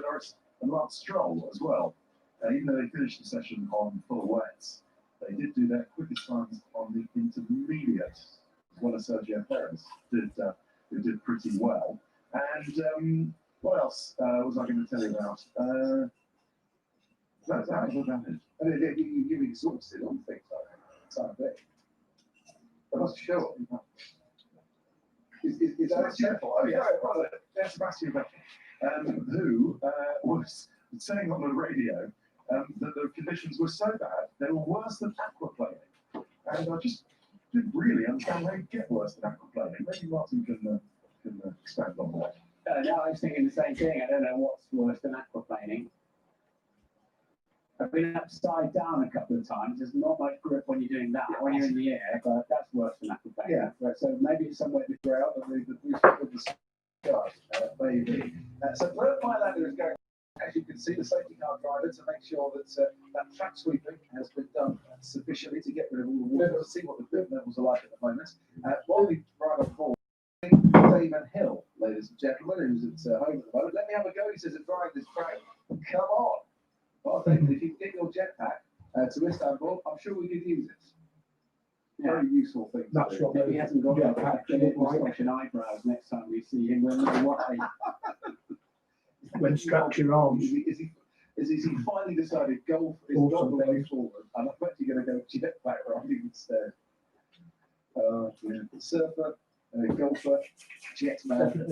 [SPEAKER 8] Norris and Lance Stroll as well. Even though they finished the session on full wets, they did do their quickest times on the intermediate, as well as Sergio Perez who did pretty well. And what else was I going to tell you about? That's about it.
[SPEAKER 1] And you give me sort of sit on things like that. It's a bit. I'm not sure. Is that careful? Oh, yeah,
[SPEAKER 8] that's Sebastian Vettel, who was saying on the radio that the conditions were so bad, they were worse than aquaplaning. And I just didn't really understand how you get worse than aquaplaning. Maybe Martin can expand on that.
[SPEAKER 5] No, I was thinking the same thing. I don't know what's worse than aquaplaning. I've been upside down a couple of times. There's not much grip when you're doing that, when you're in the air, but that's worse than aquaplaning.
[SPEAKER 1] Yeah.
[SPEAKER 5] Right, so maybe it's somewhere to grow up, but we've
[SPEAKER 1] Maybe. So Bert Mylander is going, as you can see, the safety car driver to make sure that that track sweeping has been done sufficiently to get rid of all the water, to see what the film levels are like at the moment. While we drive on forward, Damon Hill, ladies and gentlemen, who's at home at the moment. Let me have a go, he says, at driving this track. Come on. Well, David, if you can get your jetpack to Istanbul, I'm sure we could use it. Very useful thing.
[SPEAKER 4] That's what
[SPEAKER 5] Maybe he hasn't got expression eyebrows next time we see him. We'll know why.
[SPEAKER 4] when straps your arms.
[SPEAKER 1] Is he finally decided golf is not the way forward? And I'm actually going to go jetpack riding instead. Yeah. Surfer, golfer, jetman,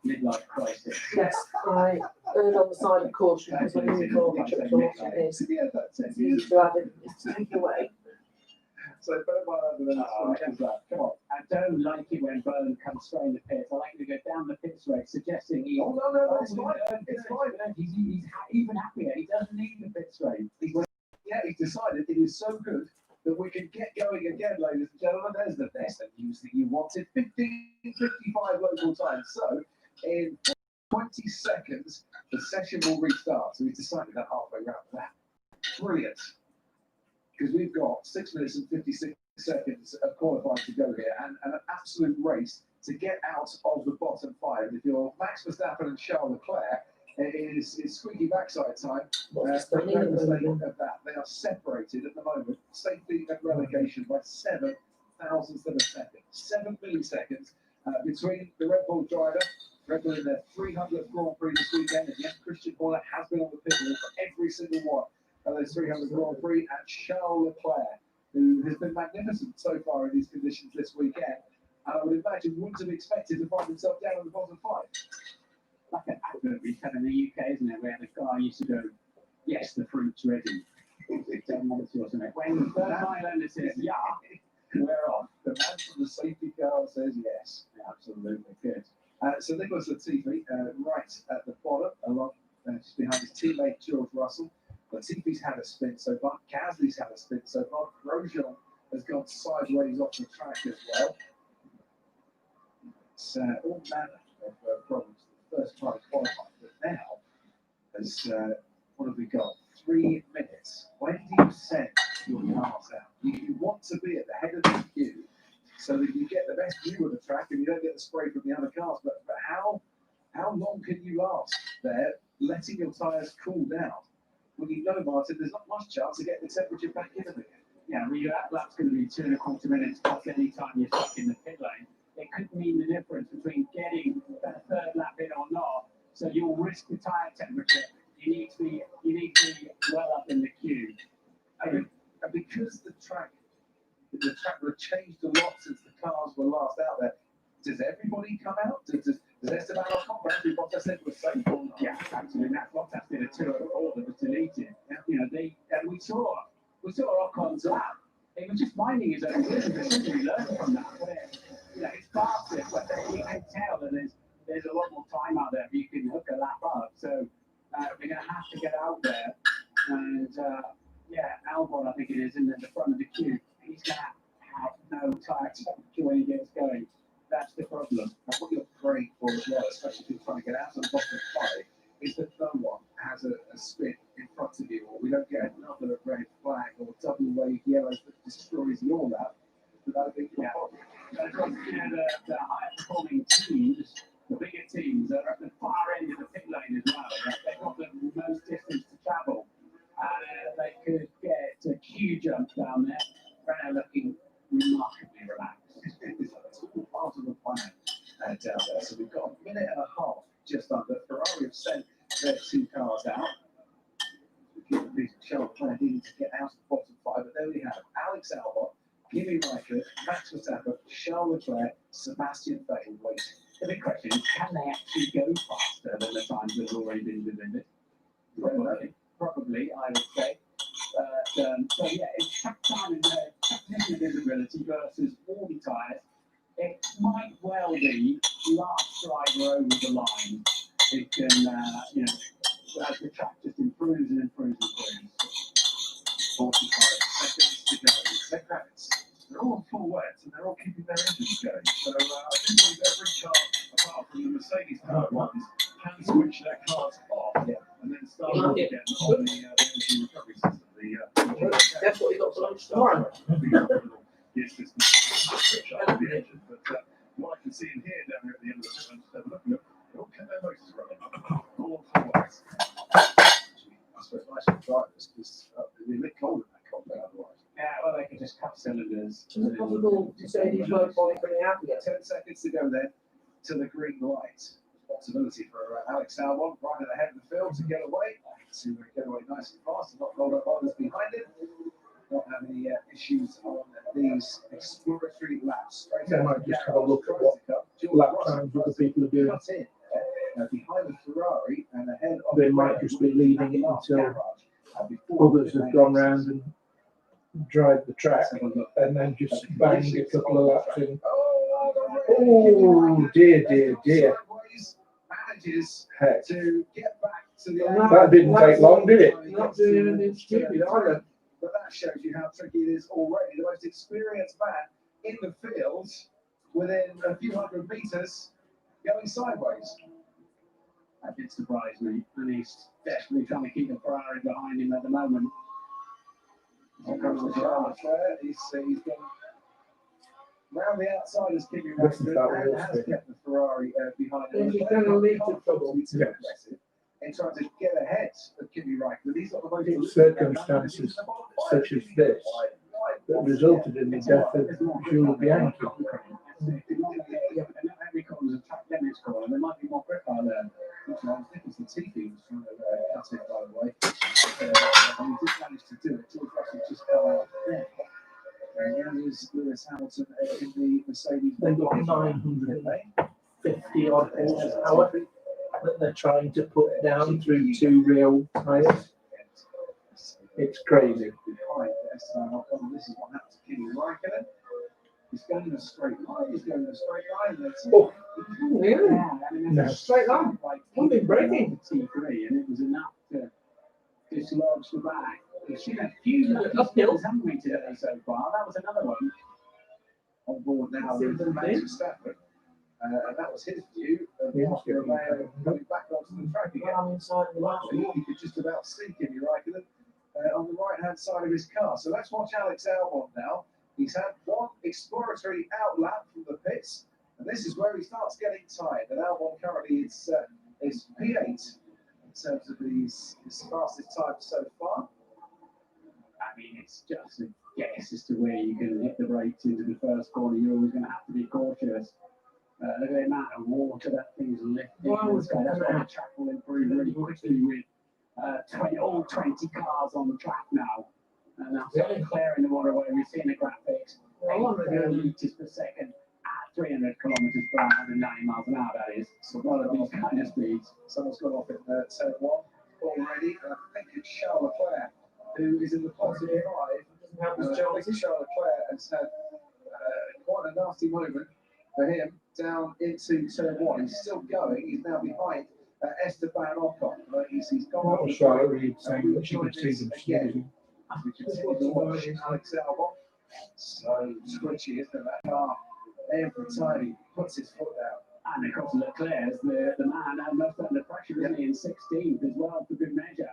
[SPEAKER 1] midlife crisis.
[SPEAKER 2] Yes, I erred on the side of caution because I knew more much of it is. It's easy to have it, it's taken away.
[SPEAKER 1] So Bert Mylander, come on.
[SPEAKER 5] I don't like it when Byrne comes straight in the pits. I like him to go down the pit straight, suggesting he.
[SPEAKER 1] Oh no, it's fine. It's fine.
[SPEAKER 5] He's even happier. He doesn't need the pit straight.
[SPEAKER 1] He's decided it is so good that we can get going again, ladies and gentlemen. There's the best of news that you wanted. 15:55 local time. So in 20 seconds, the session will restart. So we've decided that halfway round. That brilliant. Because we've got 6 minutes and 56 seconds of qualifying to go here, and an absolute race to get out of the bottom 5. If you're Max Verstappen and Charles Leclerc, it is squeaky backside time. Of that. They are separated at the moment, safety and relegation, by 7 thousandths of a second. 7 milliseconds between the Red Bull driver, Red Bull in their 300th Grand Prix this weekend, and yes, Christian Horner has been on the pit wall for every single one of those 300 Grand Prix, and Charles Leclerc, who has been magnificent so far in these conditions this weekend, and I would imagine wouldn't have expected to find himself down in the bottom 5.
[SPEAKER 5] Like an advert we had in the UK, isn't it, where the guy used to go, yes, the fruit's ready. When Bert Mylander says, yeah,
[SPEAKER 1] we're off. The man from the safety car says yes. Absolutely good. So Nicholas Latifi, right at the bottom, along just behind his teammate George Russell. Latifi's had a spin so far. Gasly's had a spin so far. Grosjean has gone sideways off the track as well. It's all manner of problems. The first time qualifying, but now, as what have we got? 3 minutes. When do you send your cars out? You want to be at the head of the queue so that you get the best view of the track and you don't get the spray from the other cars. But how long can you last there, letting your tyres cool down? Well, you know, Martin, there's not much chance of getting the temperature back in again.
[SPEAKER 5] Yeah, well, your lap's going to be 2.25 minutes plus any time you're stuck in the pit lane. It could mean the difference between getting that third lap in or not. So you'll risk the tyre temperature. You need to be well up in the queue.
[SPEAKER 1] And because the track would have changed a lot since the cars were last out there. Does everybody come out? Does Esteban Ocon, Andrew Bottas said was safe?
[SPEAKER 5] Yeah, absolutely. Matt Bottas did a 204 that was deleted. You know, we saw Ocon's lap. He was just minding his own business. He learned from that. But you know, it's faster, but you can tell that there's a lot more time out there. You can hook a lap up. So we're going to have to get out there. And Albon, I think it is, in the front of the queue. He's going to have no tyre temperature when he gets going. That's the problem.
[SPEAKER 1] And what you're praying for as well, especially if you're trying to get out of the bottom 5, is that no one has a spin in front of you, or we don't get another red flag or double wave yellows that destroys your lap without being a problem.
[SPEAKER 5] The higher performing teams, the bigger teams, are at the far end of the pit lane as well. They've got the most distance to travel. They could get a queue jump down there. Renault looking remarkably relaxed.
[SPEAKER 1] It's all part of the plan down there. So we've got a minute and a half just under. Ferrari have sent their 2 cars out. Charles Leclerc needing to get out of the bottom 5, but there we have Alex Albon, Kimi Raikkonen, Max Verstappen, Charles Leclerc, Sebastian Vettel waiting.
[SPEAKER 5] The big question is, can they actually go faster than the times that have already been delivered? Probably, I would say. So yeah, it's track time and track visibility versus all the tyres. It might well be last driver over the line. It can, as the track just improves and improves and improves.
[SPEAKER 1] 45 seconds to go. They're all full wet and they're all keeping their engines going. So I do believe
[SPEAKER 8] started
[SPEAKER 2] Like
[SPEAKER 8] to
[SPEAKER 2] it.
[SPEAKER 8] get on the energy recovery system.
[SPEAKER 2] That's what we got for lunch tomorrow.
[SPEAKER 8] Yes, this is the engine, but what I can see in here down here at the end of the shipment, looking at all their motors running, all four ways. I suppose nice for drivers because they're a bit cold in that cockpit otherwise.
[SPEAKER 5] Yeah, well, they can just cut cylinders.
[SPEAKER 2] Is it possible to say these won't bother coming out again?
[SPEAKER 1] 10 seconds to go then to the green light. Responsibility for Alex Albon right at the head of the field to get away. To get away nice and fast and not hold up others behind him. Not have any issues on these exploratory laps.
[SPEAKER 4] They might just have a look at what lap times other people are doing.
[SPEAKER 1] Cut in behind the Ferrari and ahead of
[SPEAKER 4] They might just be leaving it until others have gone round and drive the track and then just bang a couple of laps in. Oh dear.
[SPEAKER 1] Manages
[SPEAKER 4] Heck,
[SPEAKER 1] to get back to the
[SPEAKER 4] that didn't take long, did it?
[SPEAKER 2] Not doing anything stupid either.
[SPEAKER 1] But that shows you how tricky it is already. The most experienced man in the field within a few hundred meters going sideways.
[SPEAKER 5] That did surprise me, and he's desperately trying to keep the Ferrari behind him at the moment.
[SPEAKER 1] Here comes the Charlotte there. He's gone round the outside as Kimi
[SPEAKER 4] Listen to that
[SPEAKER 1] Räikkönen
[SPEAKER 4] wheel
[SPEAKER 1] has
[SPEAKER 4] spin.
[SPEAKER 1] kept the Ferrari behind him.
[SPEAKER 2] He's going to lead to trouble.
[SPEAKER 1] He's too aggressive in trying to get ahead of Kimi Räikkönen. He's got the most
[SPEAKER 4] It's circumstances such as this that resulted in the death of Jules Bianchi.
[SPEAKER 5] Every corner is a track limits corner. There might be more grip out there.
[SPEAKER 1] I think it's the Tiffy was trying to cut it, by the way. And he did manage to do it. George Russell just come out there. And here is Lewis Hamilton in the Mercedes.
[SPEAKER 4] They've got 950 odd horsepower that they're trying to put down through two real tyres. It's crazy.
[SPEAKER 1] Behind Esteban Ocon. This is what happened to Kimi Räikkönen. He's going in a straight line. He's going in a straight line. That's
[SPEAKER 4] Oh,
[SPEAKER 2] Really?
[SPEAKER 4] no.
[SPEAKER 2] Straight line. I've been braking.
[SPEAKER 5] T3, and it was enough to dislodge the back. We've seen a few
[SPEAKER 2] Uphill.
[SPEAKER 5] uphill, haven't we, today so far? That was another one.
[SPEAKER 1] on board now with Max Verstappen. And that was his view of after Romeo coming back onto the track again.
[SPEAKER 2] I'm inside the last
[SPEAKER 1] You could just about see Kimi Räikkönen on the right-hand side of his car. So let's watch Alex Albon now. He's had one exploratory outlap from the pits, and this is where he starts getting tired. And Albon currently is P8 in terms of his fastest time so far.
[SPEAKER 5] I mean, it's just a guess as to where you can hit the brakes into the first corner. You're always going to have to be cautious. Look at the amount of water that thing's lifting. That's why the track will improve really quickly with 20 cars on the track now. And that's clearing the water away. We've seen the graphics. 8 litres per second at 300 kilometres per hour, 190 miles an hour, that is. So one of these kind of speeds.
[SPEAKER 1] Someone's got off in turn one already, and I think it's Charles Leclerc who is in the positive five. I think Charles Leclerc has had quite a nasty moment for him down into turn one. He's still going. He's now behind Esteban Ocon. He's gone
[SPEAKER 4] That
[SPEAKER 1] off
[SPEAKER 4] was
[SPEAKER 1] the
[SPEAKER 4] Charlotte
[SPEAKER 1] track.
[SPEAKER 4] Reed saying that she could see them sneezing.
[SPEAKER 1] We continue to watch Alex Albon. So twitchy, isn't it? That car every time he puts his foot down.
[SPEAKER 5] And of course, Leclerc's the man most under pressure, isn't he, in 16th as well, for good measure.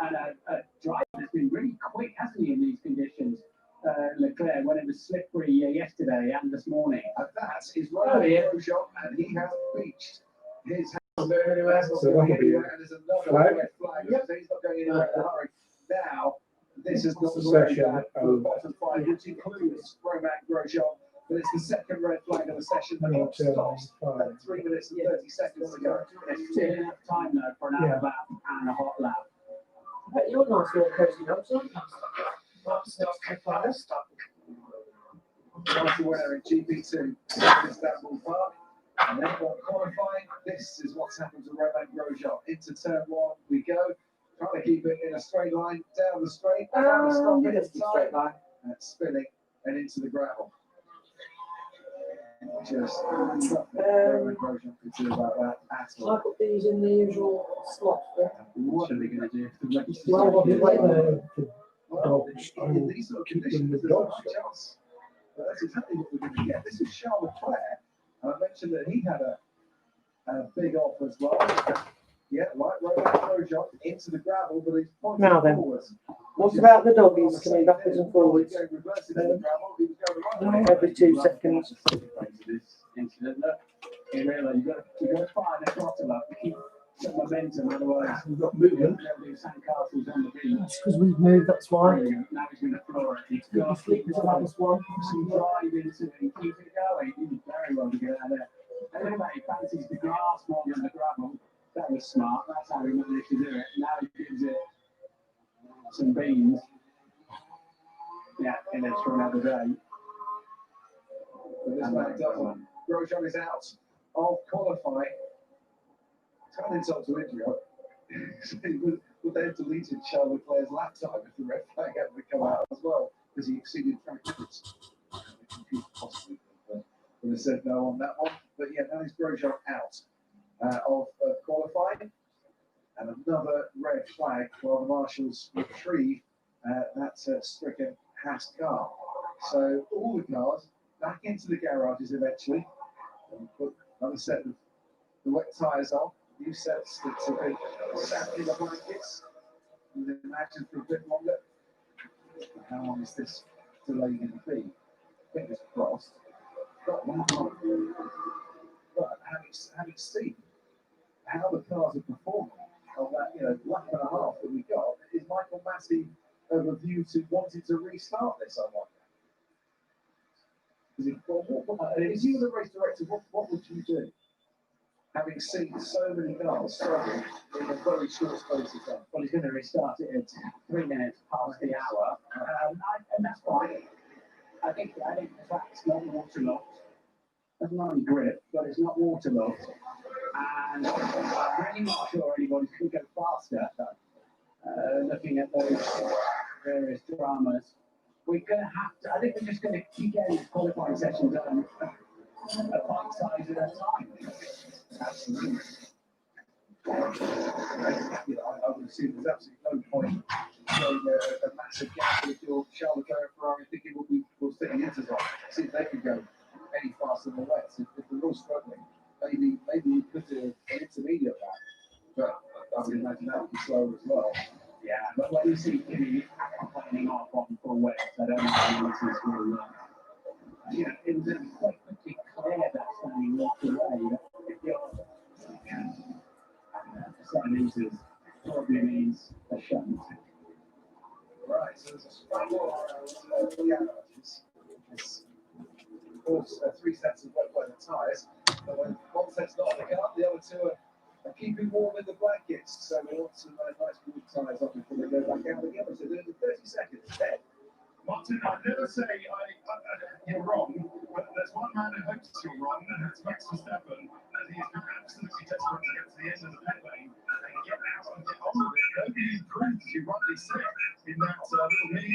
[SPEAKER 5] And a driver has been really quick, hasn't he, in these conditions? Leclerc, when it was slippery yesterday and this morning.
[SPEAKER 1] And that is Robert Grosjean, and he has beached his house.
[SPEAKER 4] So that'll be
[SPEAKER 1] And there's another
[SPEAKER 4] flag.
[SPEAKER 1] red flag. So he's not going anywhere in a hurry. Now, this is not the
[SPEAKER 4] Session
[SPEAKER 1] red flag for the
[SPEAKER 4] over.
[SPEAKER 1] bottom five, which includes Romain Grosjean. But it's the second red flag of the session. The
[SPEAKER 4] No,
[SPEAKER 1] clock
[SPEAKER 4] turn
[SPEAKER 1] stops
[SPEAKER 4] five.
[SPEAKER 1] at 3 minutes and 30 seconds to go.
[SPEAKER 5] It's still enough time, though, for an hour lap and a hot lap.
[SPEAKER 2] I bet you're nice little cozy nuts, aren't you? That's the finest.
[SPEAKER 1] Once the winner in GP2 Istanbul Park. And then for qualifying, this is what's happened to Romain Grosjean. Into turn one we go. Trying to keep it in a straight line down the straight. Trying to stop it in time. And spinning and into the gravel. Just nothing Romain Grosjean could do about that at all.
[SPEAKER 2] I put these in the usual slot there.
[SPEAKER 5] What are they going to do if the race is
[SPEAKER 2] Well, what
[SPEAKER 5] like
[SPEAKER 2] do
[SPEAKER 5] this?
[SPEAKER 2] they
[SPEAKER 1] Well,
[SPEAKER 4] Dogs.
[SPEAKER 1] in these sort of
[SPEAKER 4] Keep them
[SPEAKER 1] conditions,
[SPEAKER 4] with
[SPEAKER 1] there's
[SPEAKER 4] dogs.
[SPEAKER 1] not much else. But that's exactly what we're going to get. This is Charles Leclerc. And I mentioned that he had a big off as well. Yeah, light road shot into the gravel, but he's pointing
[SPEAKER 2] Now then,
[SPEAKER 1] forwards.
[SPEAKER 2] what about the doggies coming backwards and forwards
[SPEAKER 1] Going reversing in the gravel, he was going right way.
[SPEAKER 2] every 2 seconds?
[SPEAKER 5] This incident, look, you realise you've got to fire the throttle up to keep some momentum, otherwise
[SPEAKER 4] We've got movement.
[SPEAKER 5] they'll do sandcastles on the beach.
[SPEAKER 2] That's because we've moved, that's why.
[SPEAKER 5] Now he's going to floor it. He's
[SPEAKER 2] Sleep
[SPEAKER 5] got
[SPEAKER 2] sleep is the last one.
[SPEAKER 5] some drive into it and keep it going. He did very well to get out of there. And look at that, he fancies the grass more than the gravel. That was smart. That's how he managed to do it. Now he gives it some beans. Yeah, in it for another day.
[SPEAKER 1] But this man doesn't. Grosjean is out of qualifying. Turned himself to injury. Would they have deleted Charles Leclerc's lap time if the red flag hadn't come out as well? Because he exceeded track limits. Possibly. But they said no on that one. But yeah, now he's Grosjean out of qualifying. And another red flag while the marshals retrieve that stricken Haas car. So all the cars back into the garages eventually. And put another set of the wet tyres on. New sets that have been sat in the blankets. You can imagine for a bit longer. How long is this delay going to be? Fingers crossed. Got one more. But having seen how the cars are performing on that, lap and a half that we got, is Michael Massey of a view to wanting to restart this? I wonder. If you were the race director, what would you do? Having seen so many cars struggle in a very short space of time.
[SPEAKER 5] Well, he's going to restart it at 3 minutes past the hour. And that's fine. I think the track's not waterlogged. There's not any grip, but it's not waterlogged. And I'm really not sure anybody's going to go faster. Looking at those various dramas, we're going to have to. I think we're just going to keep getting this qualifying session done a bite size at a time.
[SPEAKER 1] Absolutely. I would assume there's absolutely no point showing a massive gap if you're Charles Leclerc and Ferrari thinking we'll stick the inters on, see if they can go any faster than the Wets. If they're all struggling, maybe you could do an intermediate lap. But I would imagine that would be slower as well.
[SPEAKER 5] Yeah, but when you see Kimmy complaining off on full Wets, I don't know how this is will. It was quite quickly clear that something walked away. If you're 7 meters, probably means a shunt.
[SPEAKER 1] Right, so there's a struggle around the garages. Of course, 3 sets of wet weather tyres. But when one set's not on the car, the other 2 are keeping warm in the blankets. So we want some nice wood tyres on before they go back out again. So they're in 30 seconds. Dead.
[SPEAKER 8] Martin, I'd never say you're wrong, but there's one man who hopes you're wrong, and that's Max Verstappen, and he has been absolutely desperate to get to the end of the pit lane and get out and get on with it. Nobody improved, as you rightly said, in that little mini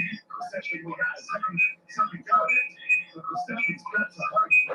[SPEAKER 8] session we had, second go at it, but Verstappen's got to hope